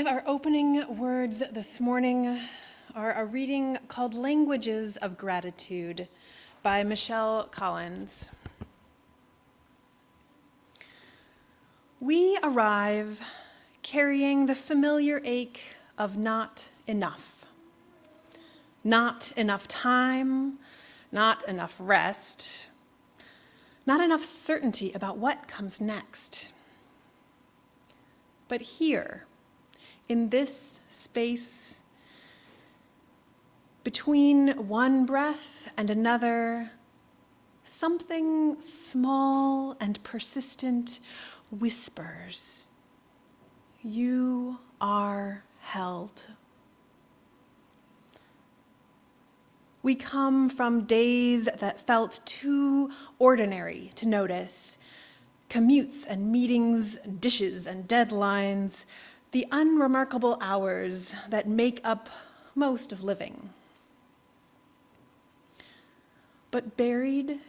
Our opening words this morning are a reading called Languages of Gratitude by Michelle Collins. We arrive carrying the familiar ache of not enough. Not enough time, not enough rest, not enough certainty about what comes next. But here, in this space, between one breath and another, something small and persistent whispers, "You are held." We come from days that felt too ordinary to notice, commutes and meetings, dishes and deadlines, the unremarkable hours that make up most of living. But buried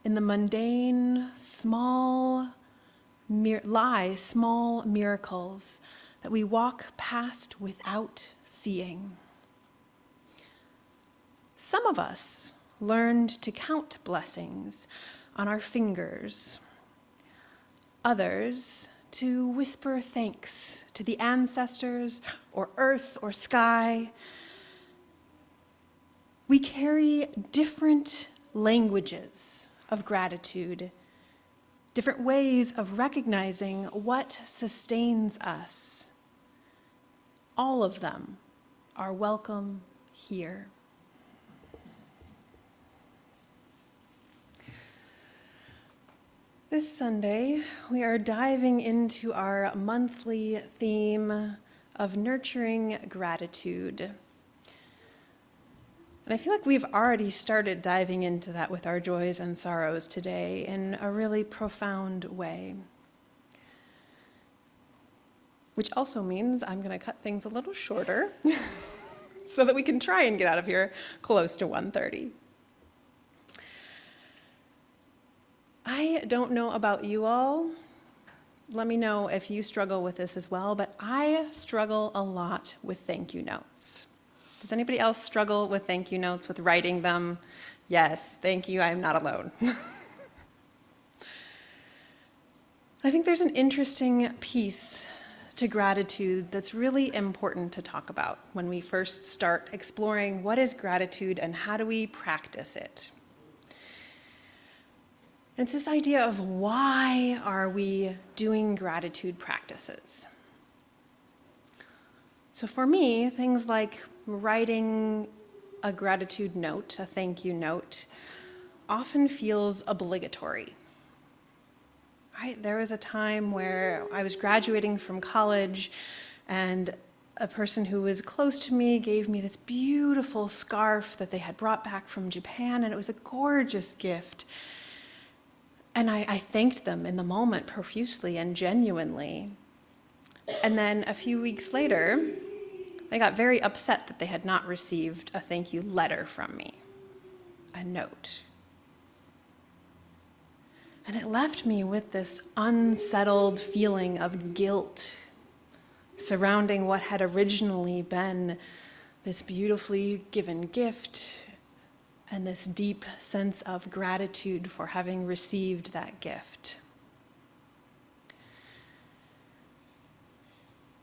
in the mundane, lie small miracles that we walk past without seeing. Some of us learned to count blessings on our fingers. Others to whisper thanks to the ancestors or earth or sky. We carry different languages of gratitude, different ways of recognizing what sustains us. All of them are welcome here. This Sunday, we are diving into our monthly theme of nurturing gratitude. And I feel like we've already started diving into that with our joys and sorrows today in a really profound way. Which also means I'm going to cut things a little shorter so that we can try and get out of here close to 1:30. I don't know about you all. Let me know if you struggle with this as well, but I struggle a lot with thank you notes. Does anybody else struggle with thank you notes, with writing them? Yes, thank you, I'm not alone. I think there's an interesting piece to gratitude that's really important to talk about when we first start exploring what is gratitude and how do we practice it. It's this idea of why are we doing gratitude practices? So for me, things like writing a gratitude note, a thank you note, often feels obligatory. Right? There was a time where I was graduating from college and a person who was close to me gave me this beautiful scarf that they had brought back from Japan, and it was a gorgeous gift. And I thanked them in the moment profusely and genuinely. And then a few weeks later, they got very upset that they had not received a thank you letter from me, a note. And it left me with this unsettled feeling of guilt surrounding what had originally been this beautifully given gift and this deep sense of gratitude for having received that gift.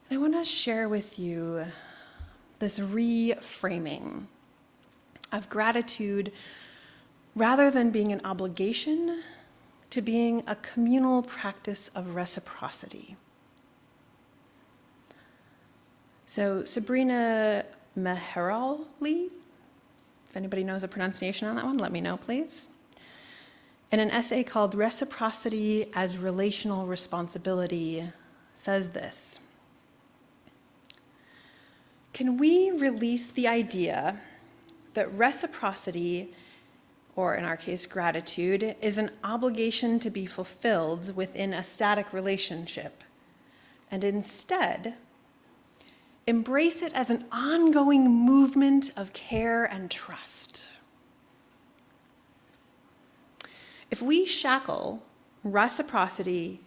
I want to share with you this reframing of gratitude rather than being an obligation to being a communal practice of reciprocity. So Sabrina Meherali, if anybody knows a pronunciation on that one, let me know, please. In an essay called Reciprocity as Relational Responsibility, says this: can we release the idea that reciprocity, or in our case, gratitude, is an obligation to be fulfilled within a static relationship, and instead embrace it as an ongoing movement of care and trust? If we unshackle reciprocity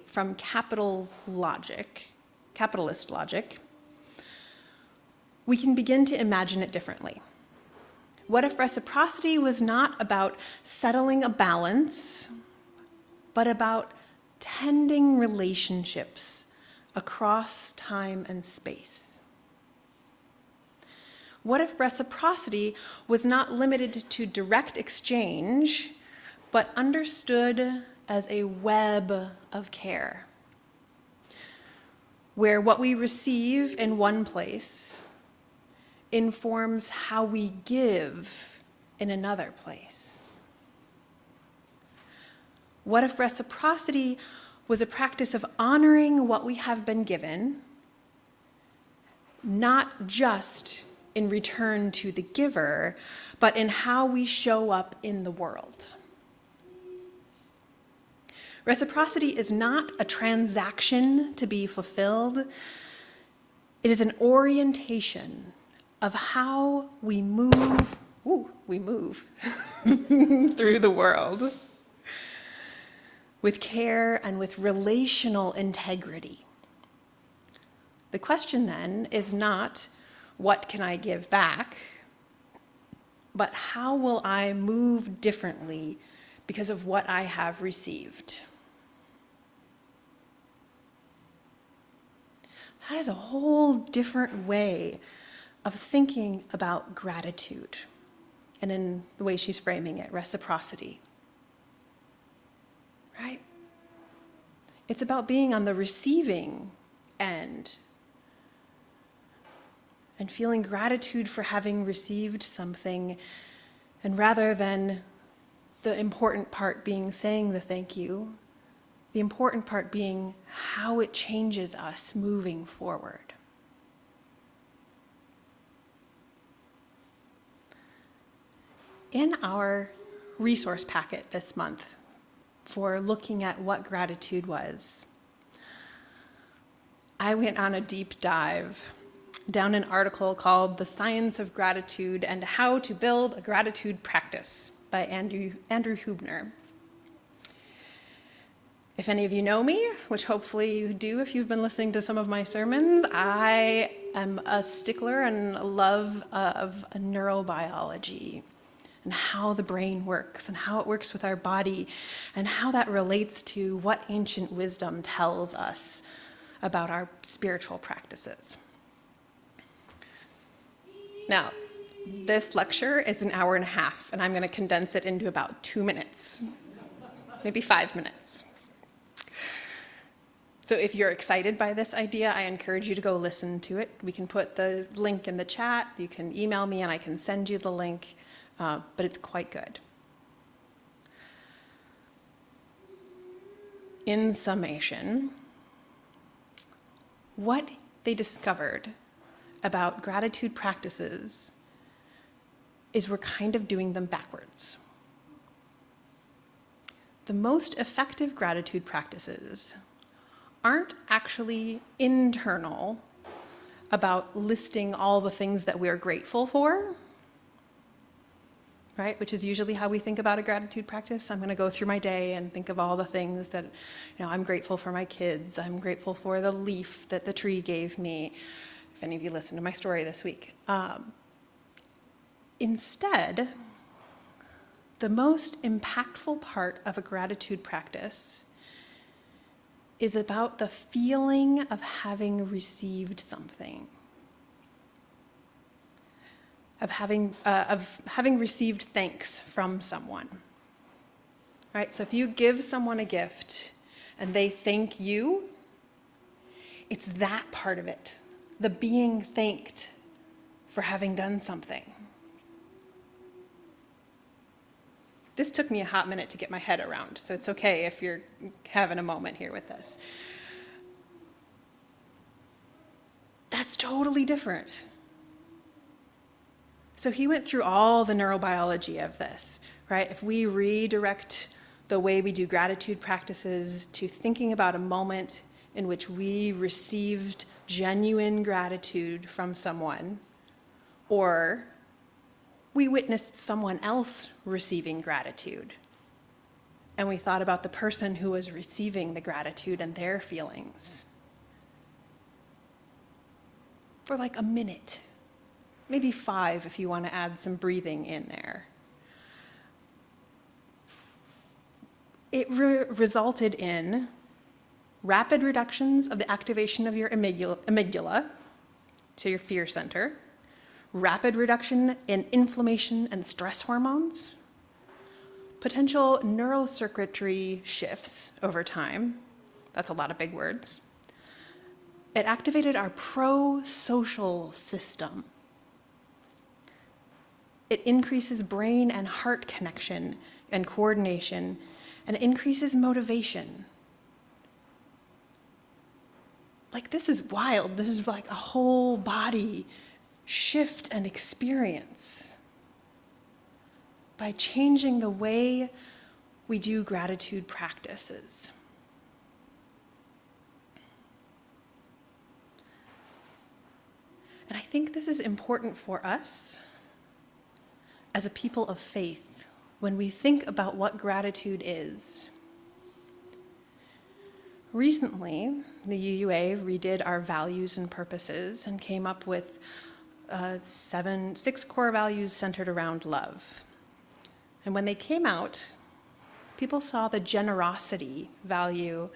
from capital logic, capitalist logic, we can begin to imagine it differently. What if reciprocity was not about settling a balance, but about tending relationships across time and space? What if reciprocity was not limited to direct exchange, but understood as a web of care, where what we receive in one place informs how we give in another place? What if reciprocity was a practice of honoring what we have been given, not just in return to the giver, but in how we show up in the world? Reciprocity is not a transaction to be fulfilled. It is an orientation of how we move through the world with care and with relational integrity. The question then is not, what can I give back, but how will I move differently because of what I have received? That is a whole different way of thinking about gratitude, and in the way she's framing it, reciprocity. Right? It's about being on the receiving end and feeling gratitude for having received something, and rather than the important part being saying the thank you, the important part being how it changes us moving forward. In our resource packet this month for looking at what gratitude was, I went on a deep dive down an article called The Science of Gratitude and How to Build a Gratitude Practice by Andrew Huebner. If any of you know me, which hopefully you do if you've been listening to some of my sermons, I am a stickler and love of neurobiology and how the brain works and how it works with our body and how that relates to what ancient wisdom tells us about our spiritual practices. Now, this lecture is an hour and a half, and I'm going to condense it into about 2 minutes, maybe 5 minutes. So if you're excited by this idea, I encourage you to go listen to it. We can put the link in the chat. You can email me and I can send you the link, but it's quite good. In summation, what they discovered about gratitude practices is we're kind of doing them backwards. The most effective gratitude practices aren't actually internal about listing all the things that we're grateful for, right? Which is usually how we think about a gratitude practice. I'm going to go through my day and think of all the things that, I'm grateful for my kids. I'm grateful for the leaf that the tree gave me. If any of you listened to my story this week. Instead, the most impactful part of a gratitude practice is about the feeling of having received something, of having received thanks from someone, right? So if you give someone a gift and they thank you, it's that part of it, the being thanked for having done something. This took me a hot minute to get my head around, so it's okay if you're having a moment here with this. That's totally different. So he went through all the neurobiology of this, right? If we redirect the way we do gratitude practices to thinking about a moment in which we received genuine gratitude from someone, or we witnessed someone else receiving gratitude, and we thought about the person who was receiving the gratitude and their feelings. for like a minute, maybe 5 if you want to add some breathing in there. It resulted in rapid reductions of the activation of your amygdala, so your fear center, rapid reduction in inflammation and stress hormones, potential neurocircuitry shifts over time. That's a lot of big words. It activated our pro-social system. It increases brain and heart connection and coordination, and it increases motivation. Like, this is wild. This is like a whole body shift and experience by changing the way we do gratitude practices. And I think this is important for us as a people of faith when we think about what gratitude is. Recently, the UUA redid our values and purposes and came up with 6 core values centered around love. And when they came out, people saw the generosity value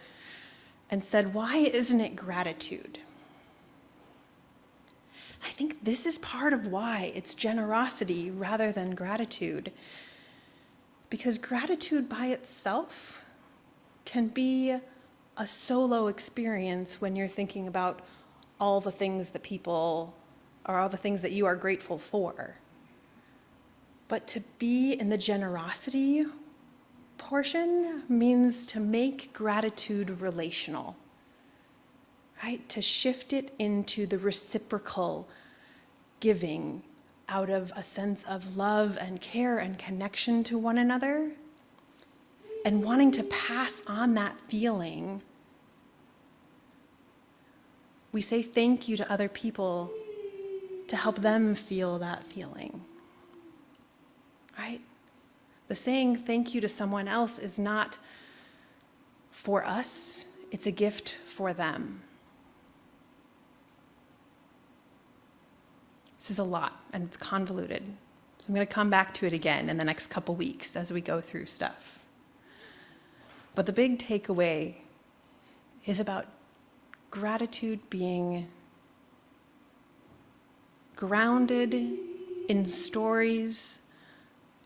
and said, why isn't it gratitude? I think this is part of why it's generosity rather than gratitude. Because gratitude by itself can be a solo experience when you're thinking about all the things that people, or all the things that you are grateful for. But to be in the generosity portion means to make gratitude relational, right? To shift it into the reciprocal giving out of a sense of love and care and connection to one another, and wanting to pass on that feeling. We say thank you to other people to help them feel that feeling, right? The saying thank you to someone else is not for us, it's a gift for them. This is a lot, and it's convoluted. So I'm going to come back to it again in the next couple weeks as we go through stuff. But the big takeaway is about gratitude being grounded in stories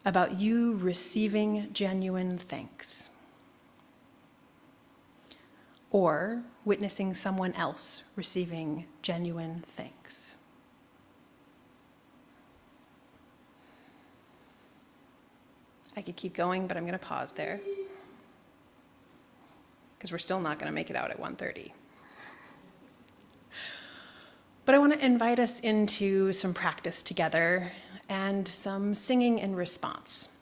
about you receiving genuine thanks, or witnessing someone else receiving genuine thanks. I could keep going, but I'm going to pause there, because we're still not going to make it out at 1:30. But I want to invite us into some practice together and some singing in response.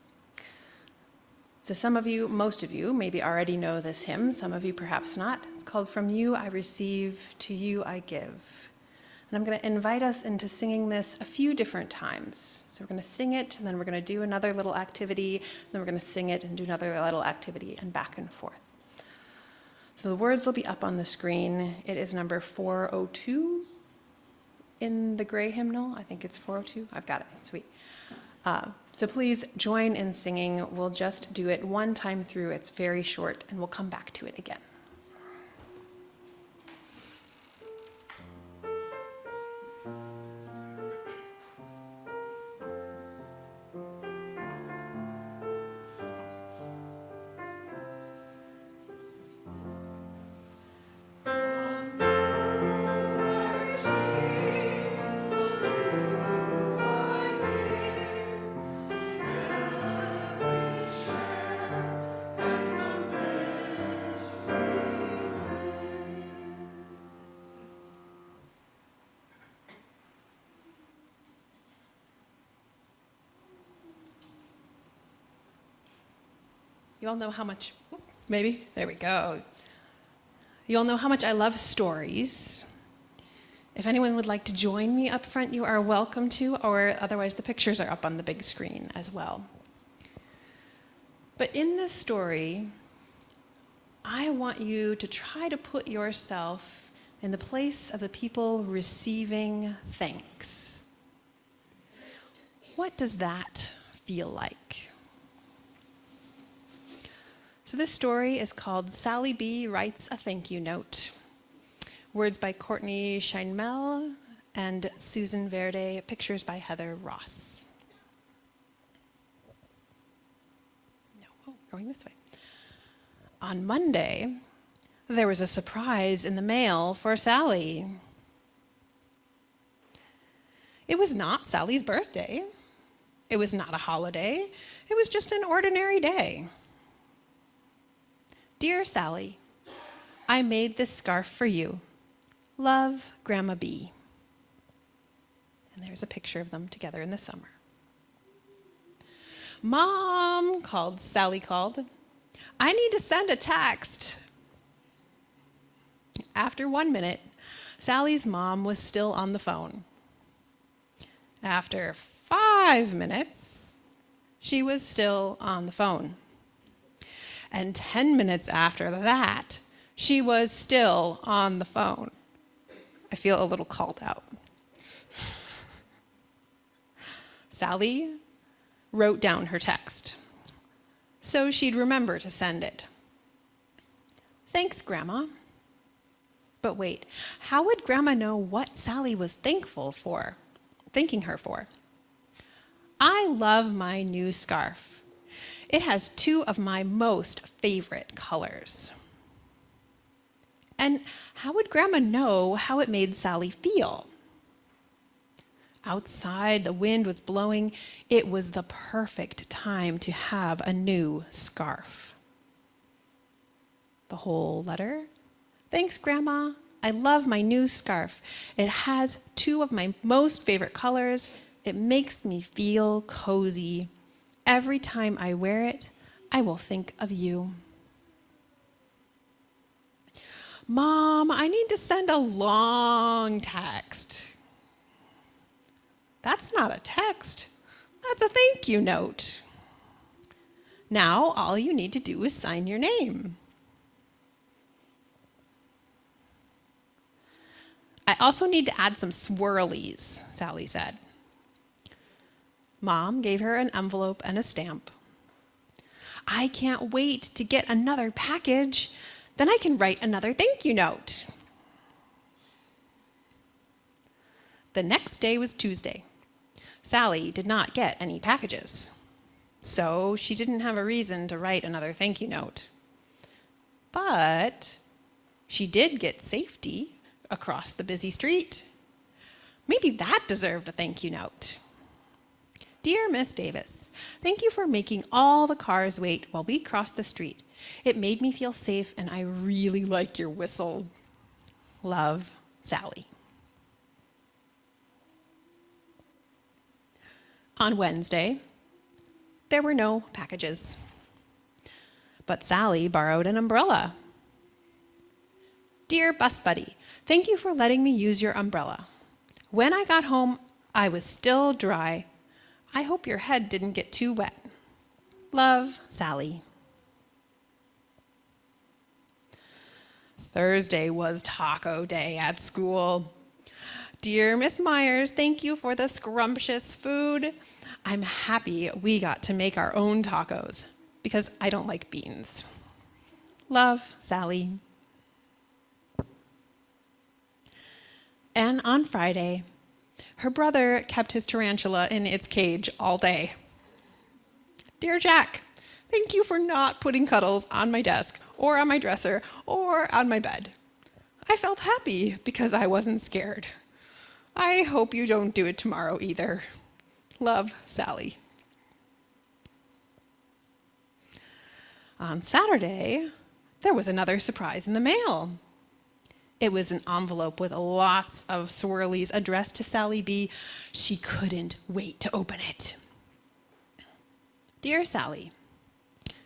So some of you, most of you, maybe already know this hymn, some of you perhaps not. It's called From You I Receive, to You I Give. And I'm going to invite us into singing this a few different times. So we're going to sing it, and then we're going to do another little activity, then we're going to sing it and do another little activity, and back and forth. So the words will be up on the screen. It is number 402 in the gray hymnal. I think it's 402. I've got it. Sweet. So please join in singing. We'll just do it one time through. It's very short, and we'll come back to it again. You all know how much, maybe, there we go. You all know how much I love stories. If anyone would like to join me up front, you are welcome to, or otherwise the pictures are up on the big screen as well. But in this story, I want you to try to put yourself in the place of the people receiving thanks. What does that feel like? So this story is called Sally B. Writes a Thank You Note. Words by Courtney Scheinmel and Susan Verde, pictures by Heather Ross. Going this way. On Monday, there was a surprise in the mail for Sally. It was not Sally's birthday. It was not a holiday. It was just an ordinary day. Dear Sally, I made this scarf for you. Love, Grandma B. And there's a picture of them together in the summer. Mom, Sally called. I need to send a text. After 1 minute, Sally's mom was still on the phone. After 5 minutes, she was still on the phone. And 10 minutes after that, she was still on the phone. I feel a little called out. Sally wrote down her text so she'd remember to send it. Thanks, Grandma. But wait, how would Grandma know what Sally was thanking her for? I love my new scarf. It has 2 of my most favorite colors. And how would Grandma know how it made Sally feel? Outside, the wind was blowing. It was the perfect time to have a new scarf. The whole letter. Thanks, Grandma. I love my new scarf. It has 2 of my most favorite colors. It makes me feel cozy. Every time I wear it, I will think of you. Mom, I need to send a long text. That's not a text. That's a thank you note. Now, all you need to do is sign your name. I also need to add some swirlies, Sally said. Mom gave her an envelope and a stamp. I can't wait to get another package. Then I can write another thank you note. The next day was Tuesday. Sally did not get any packages, so she didn't have a reason to write another thank you note. But she did get safety across the busy street. Maybe that deserved a thank you note. Dear Miss Davis, thank you for making all the cars wait while we crossed the street. It made me feel safe, and I really like your whistle. Love, Sally. On Wednesday, there were no packages, but Sally borrowed an umbrella. Dear Bus Buddy, thank you for letting me use your umbrella. When I got home, I was still dry. I hope your head didn't get too wet. Love, Sally. Thursday was taco day at school. Dear Miss Myers, thank you for the scrumptious food. I'm happy we got to make our own tacos because I don't like beans. Love, Sally. And on Friday, her brother kept his tarantula in its cage all day. Dear Jack, thank you for not putting Cuddles on my desk or on my dresser or on my bed. I felt happy because I wasn't scared. I hope you don't do it tomorrow either. Love, Sally. On Saturday, there was another surprise in the mail. It was an envelope with lots of swirlies addressed to Sally B. She couldn't wait to open it. Dear Sally,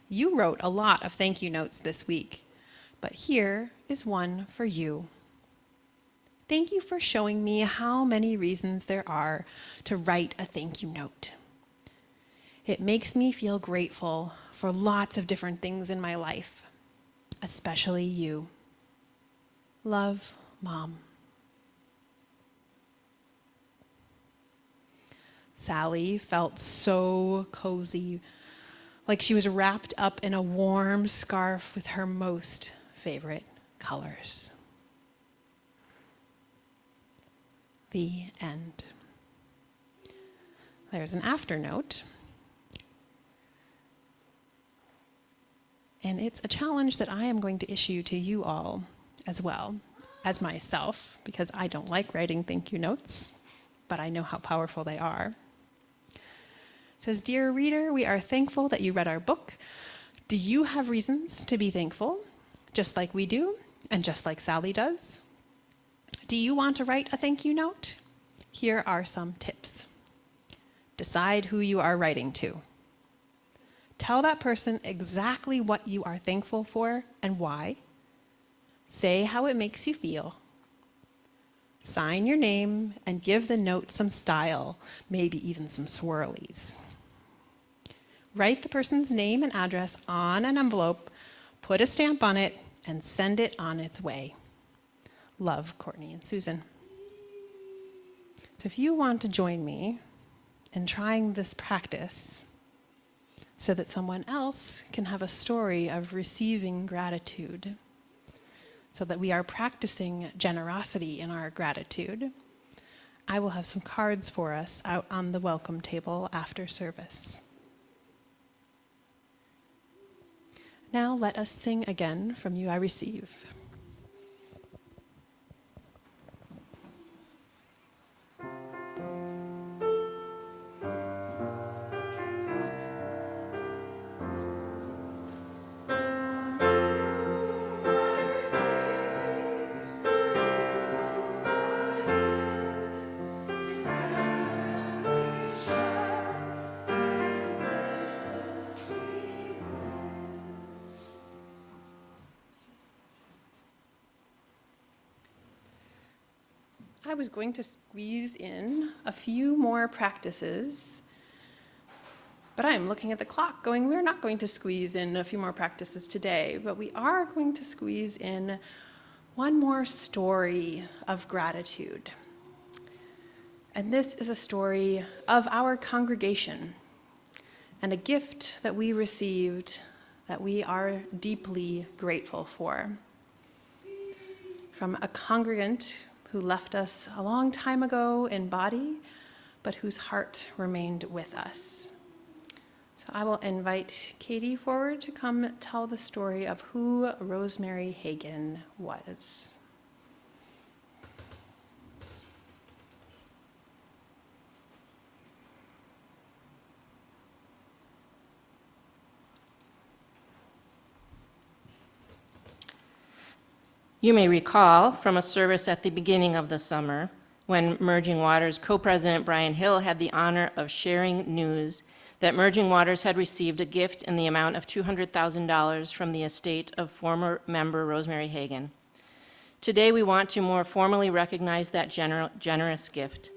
you wrote a lot of thank you notes this week, but here is one for you. Thank you for showing me how many reasons there are to write a thank you note. It makes me feel grateful for lots of different things in my life, especially you. Love, Mom. Sally felt so cozy, like she was wrapped up in a warm scarf with her most favorite colors. The end. There's an afternote. And it's a challenge that I am going to issue to you all as well as myself, because I don't like writing thank you notes, but I know how powerful they are. It says, "Dear reader, we are thankful that you read our book. Do you have reasons to be thankful, just like we do, and just like Sally does? Do you want to write a thank you note? Here are some tips. Decide who you are writing to. Tell that person exactly what you are thankful for and why. Say how it makes you feel. Sign your name and give the note some style, maybe even some swirlies. Write the person's name and address on an envelope, put a stamp on it, and send it on its way. Love, Courtney and Susan." So if you want to join me in trying this practice so that someone else can have a story of receiving gratitude, so that we are practicing generosity in our gratitude, I will have some cards for us out on the welcome table after service. Now let us sing again from You I Receive. I was going to squeeze in a few more practices, but I am looking at the clock going, we're not going to squeeze in a few more practices today, but we are going to squeeze in one more story of gratitude. And this is a story of our congregation and a gift that we received that we are deeply grateful for. From a congregant who left us a long time ago in body, but whose heart remained with us. So I will invite Katie forward to come tell the story of who Rosemary Hagen was. You may recall from a service at the beginning of the summer when Merging Waters co-president Brian Hill had the honor of sharing news that Merging Waters had received a gift in the amount of $200,000 from the estate of former member Rosemary Hagen. Today we want to more formally recognize that generous gift.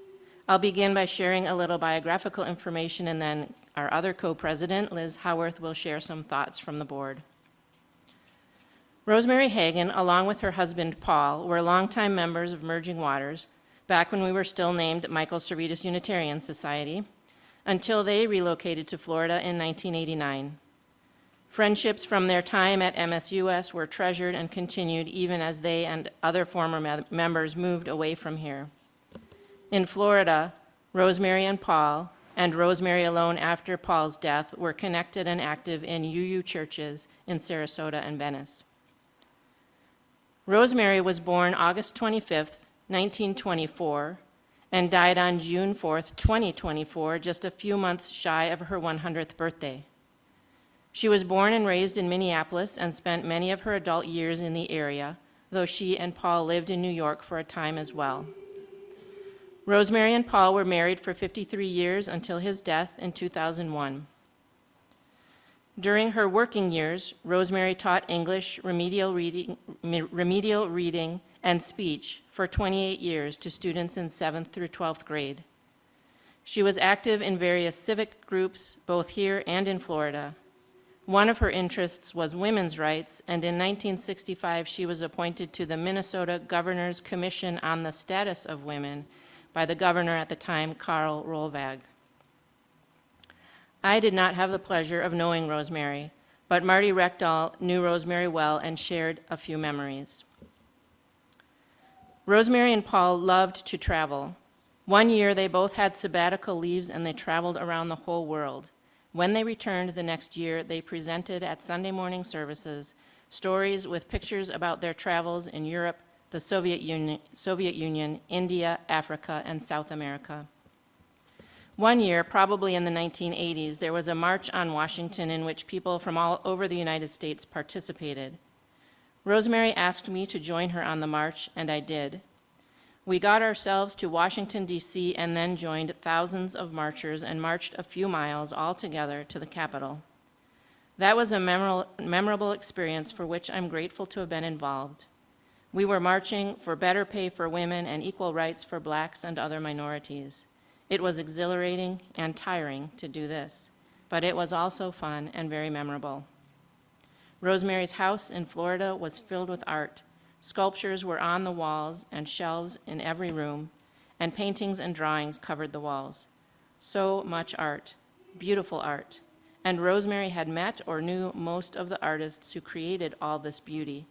I'll begin by sharing a little biographical information, and then our other co-president, Liz Howarth, will share some thoughts from the board. Rosemary Hagen, along with her husband Paul, were longtime members of Merging Waters back when we were still named Michael Servetus Unitarian Society, until they relocated to Florida in 1989. Friendships from their time at MSUS were treasured and continued even as they and other former members moved away from here. In Florida, Rosemary and Paul, and Rosemary alone after Paul's death, were connected and active in UU churches in Sarasota and Venice. Rosemary was born August 25th, 1924, and died on June 4th, 2024, just a few months shy of her 100th birthday. She was born and raised in Minneapolis and spent many of her adult years in the area, though she and Paul lived in New York for a time as well. Rosemary and Paul were married for 53 years until his death in 2001. During her working years, Rosemary taught English, remedial reading, and speech for 28 years to students in 7th through 12th grade. She was active in various civic groups, both here and in Florida. One of her interests was women's rights, and in 1965 she was appointed to the Minnesota Governor's Commission on the Status of Women by the governor at the time, Karl Rolvag. I did not have the pleasure of knowing Rosemary, but Marty Reckdahl knew Rosemary well and shared a few memories. Rosemary and Paul loved to travel. One year, they both had sabbatical leaves and they traveled around the whole world. When they returned the next year, they presented at Sunday morning services stories with pictures about their travels in Europe, the Soviet Union, India, Africa, and South America. One year, probably in the 1980s, there was a march on Washington in which people from all over the United States participated. Rosemary asked me to join her on the march, and I did. We got ourselves to Washington, D.C., and then joined thousands of marchers and marched a few miles all together to the Capitol. That was a memorable experience for which I'm grateful to have been involved. We were marching for better pay for women and equal rights for blacks and other minorities. It was exhilarating and tiring to do this, but it was also fun and very memorable. Rosemary's house in Florida was filled with art. Sculptures were on the walls and shelves in every room, and paintings and drawings covered the walls. So much art, beautiful art, and Rosemary had met or knew most of the artists who created all this beauty.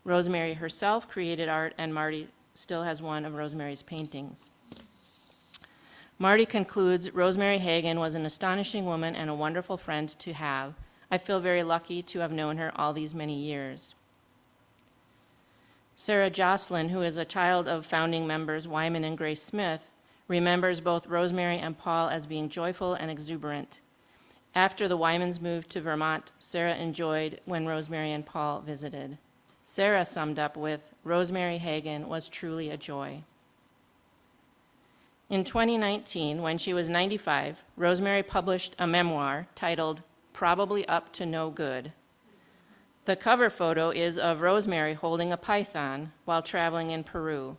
Rosemary herself created art, and Marty still has one of Rosemary's paintings. Marty concludes, Rosemary Hagan was an astonishing woman and a wonderful friend to have. I feel very lucky to have known her all these many years. Sarah Jocelyn, who is a child of founding members Wyman and Grace Smith, remembers both Rosemary and Paul as being joyful and exuberant. After the Wymans moved to Vermont, Sarah enjoyed when Rosemary and Paul visited. Sarah summed up with, Rosemary Hagan was truly a joy. In 2019, when she was 95, Rosemary published a memoir titled Probably Up to No Good. The cover photo is of Rosemary holding a python while traveling in Peru.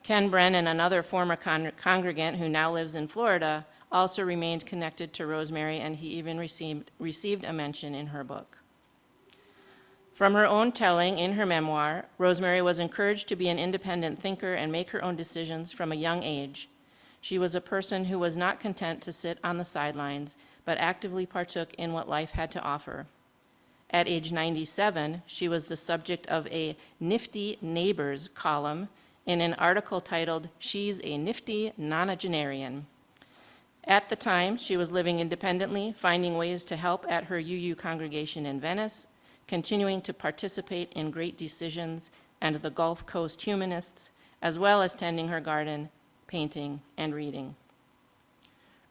Ken Brennan, another former congregant who now lives in Florida, also remained connected to Rosemary, and he even received a mention in her book. From her own telling in her memoir, Rosemary was encouraged to be an independent thinker and make her own decisions from a young age. She was a person who was not content to sit on the sidelines, but actively partook in what life had to offer. At age 97, she was the subject of a Nifty Neighbors column in an article titled, She's a Nifty Nonagenarian. At the time, she was living independently, finding ways to help at her UU congregation in Venice, continuing to participate in Great Decisions and the Gulf Coast Humanists, as well as tending her garden, painting, and reading.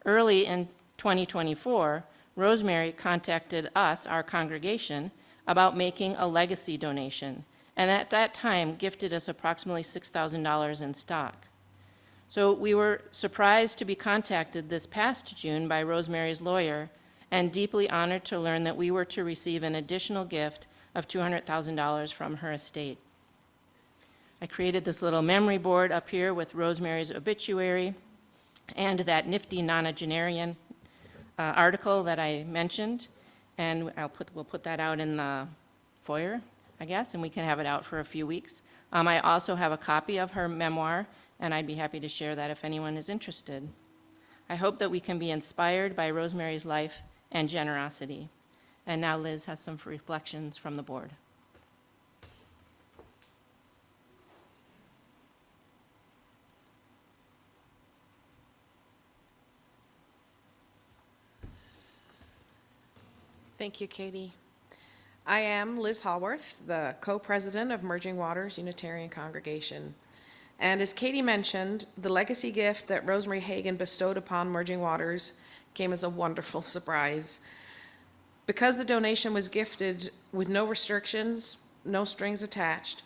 Early in 2024, Rosemary contacted us, our congregation, about making a legacy donation, and at that time gifted us approximately $6,000 in stock. So we were surprised to be contacted this past June by Rosemary's lawyer, and deeply honored to learn that we were to receive an additional gift of $200,000 from her estate. I created this little memory board up here with Rosemary's obituary and that Nifty Nonagenarian article that I mentioned, and we'll put that out in the foyer, I guess, and we can have it out for a few weeks. I also have a copy of her memoir, and I'd be happy to share that if anyone is interested. I hope that we can be inspired by Rosemary's life and generosity. And now Liz has some reflections from the board. Thank you, Katie. I am Liz Hallworth, the co-president of Merging Waters Unitarian Congregation. And as Katie mentioned, the legacy gift that Rosemary Hagan bestowed upon Merging Waters came as a wonderful surprise. Because the donation was gifted with no restrictions, no strings attached,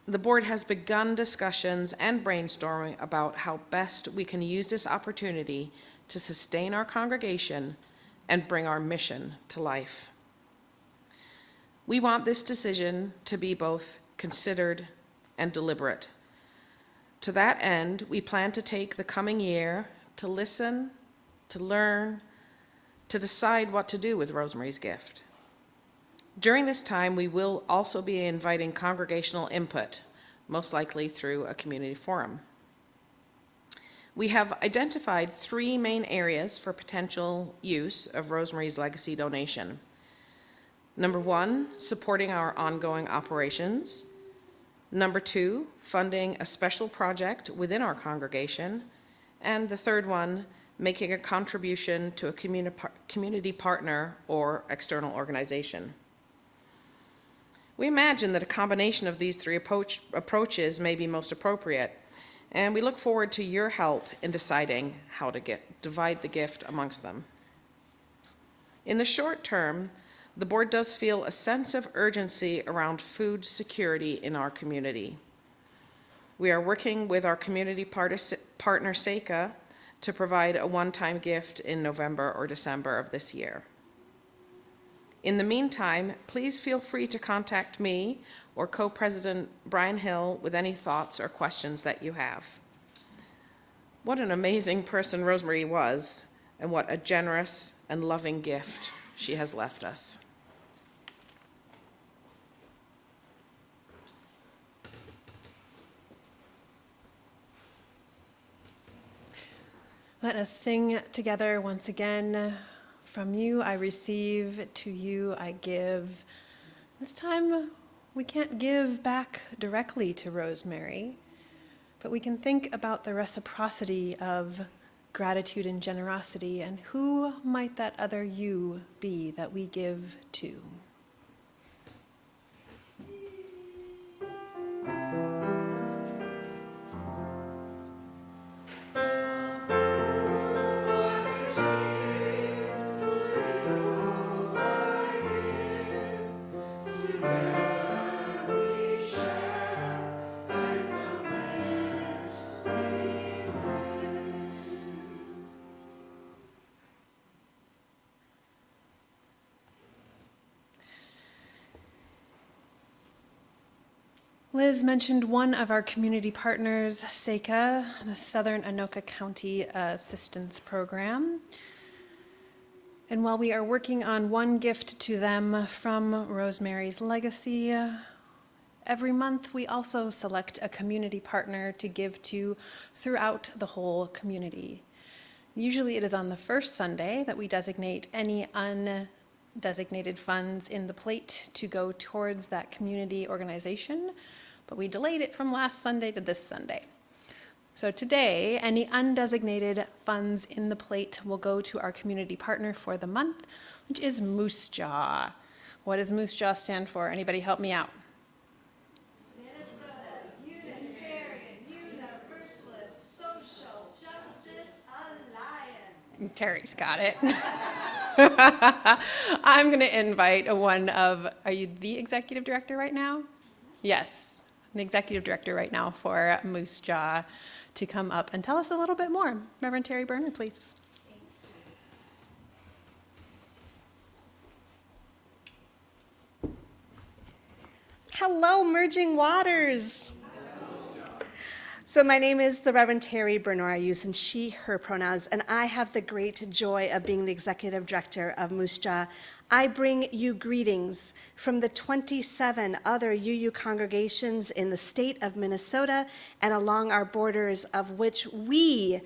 the board has begun discussions and brainstorming about how best we can use this opportunity to sustain our congregation and bring our mission to life. We want this decision to be both considered and deliberate. To that end, we plan to take the coming year to listen, to learn, to decide what to do with Rosemary's gift. During this time, we will also be inviting congregational input, most likely through a community forum. We have identified 3 main areas for potential use of Rosemary's legacy donation. Number 1, supporting our ongoing operations. Number 2, funding a special project within our congregation. And the third one, making a contribution to a community partner or external organization. We imagine that a combination of these 3 approaches may be most appropriate, and we look forward to your help in deciding how to divide the gift amongst them. In the short term, the board does feel a sense of urgency around food security in our community. We are working with our community partner SECA to provide a one-time gift in November or December of this year. In the meantime, please feel free to contact me or Co-President Brian Hill with any thoughts or questions that you have. What an amazing person Rosemary was, and what a generous and loving gift she has left us. Let us sing together once again. From you I receive, to you I give. This time we can't give back directly to Rosemary, but we can think about the reciprocity of gratitude and generosity, and who might that other you be that we give to? Liz mentioned one of our community partners, SECA, the Southern Anoka County Assistance Program. And while we are working on one gift to them from Rosemary's legacy, every month we also select a community partner to give to throughout the whole community. Usually it is on the first Sunday that we designate any undesignated funds in the plate to go towards that community organization, but we delayed it from last Sunday to this Sunday. So today, any undesignated funds in the plate will go to our community partner for the month, which is Moose Jaw. What does Moose Jaw stand for? Anybody help me out? Minnesota Unitarian Universalist Social Justice Alliance. Terry's got it. I'm going to invite are you the executive director right now? Yes, I'm the executive director right now for Moose Jaw to come up and tell us a little bit more. Reverend Terry Berner, please. Hello, Merging Waters. So my name is the Reverend Terry Bernard. I use she, her pronouns, and I have the great joy of being the executive director of Moose Jaw. I bring you greetings from the 27 other UU congregations in the state of Minnesota and along our borders, of which we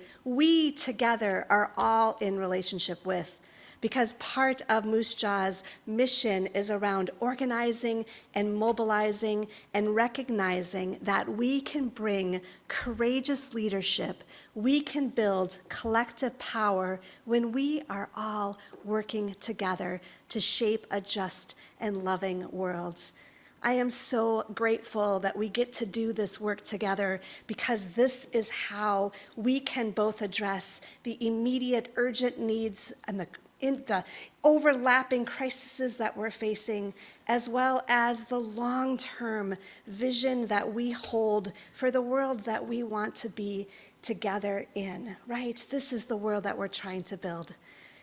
together are all in relationship with. Because part of Moose Jaw's mission is around organizing and mobilizing and recognizing that we can bring courageous leadership, we can build collective power when we are all working together to shape a just and loving world. I am so grateful that we get to do this work together, because this is how we can both address the immediate urgent needs and in the overlapping crises that we're facing, as well as the long-term vision that we hold for the world that we want to be together in, right? This is the world that we're trying to build.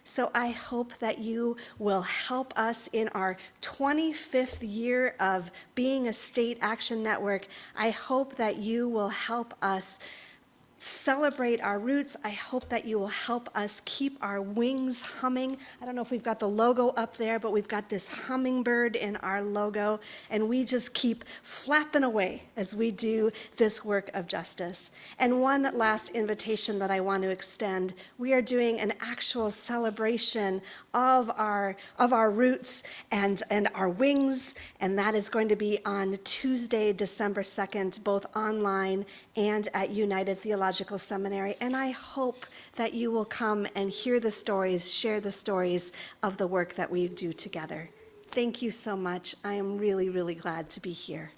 So I hope that you will help us in our 25th year of being a state action network. I hope that you will help us celebrate our roots. I hope that you will help us keep our wings humming. I don't know if we've got the logo up there, but we've got this hummingbird in our logo, and we just keep flapping away as we do this work of justice. And one last invitation that I want to extend, we are doing an actual celebration of our roots and our wings, and that is going to be on Tuesday, December 2nd, both online and at United Theological Seminary. And I hope that you will come and hear the stories, share the stories of the work that we do together. Thank you so much. I am really, really glad to be here.